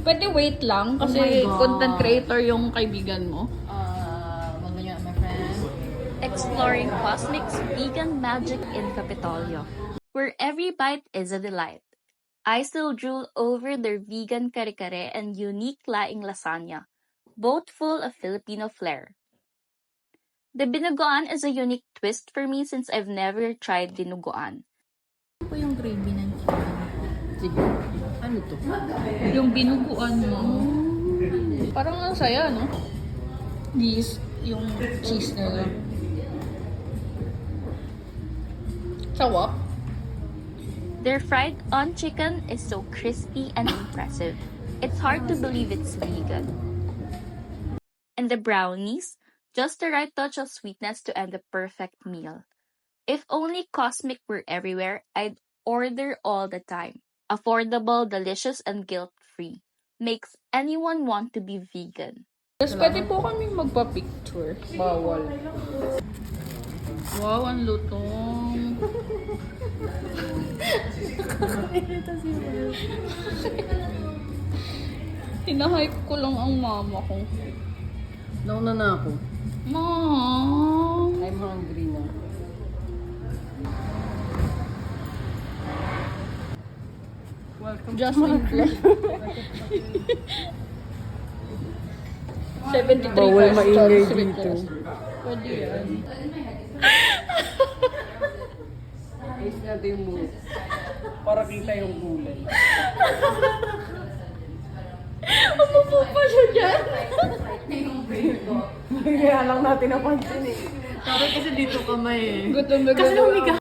Pwede wait lang Oh kasi my God. content creator yung kaibigan mo. Maganda my friend. Exploring Cosmic's vegan magic in Capitolio, where every bite is a delight. I still drool over their vegan kare-kare and unique laing lasagna, both full of Filipino flair. The binugoan is a unique twist for me since I've never tried dinuguan. Ano po yung gravy ng chicken? Sige. Ano to? Yung binuguan mo, parang ang saya, no? This, yung cheese nila. Sawap. Their fried on chicken is so crispy and impressive. It's hard to believe it's vegan. And the brownies, just the right touch of sweetness to end the perfect meal. If only Cosmic were everywhere, I'd order all the time. Affordable, delicious, and guilt-free. Makes anyone want to be vegan. Tapos pwede po kami magpa-picture. Bawal. Wow, ang lutong. Hinahype ko lang ang mama ko. Nauna na ako. Mom! I'm hungry na. Welcome Just in case. 73 Bawal questions. maingay with dito. us. Pwede yan. Ayos natin yung mood. Para kita yung kulay. Umupo pa siya dyan. Kaya lang natin napansin eh. Sabi kasi dito kamay eh. Gutom na Kasi gutom. umiga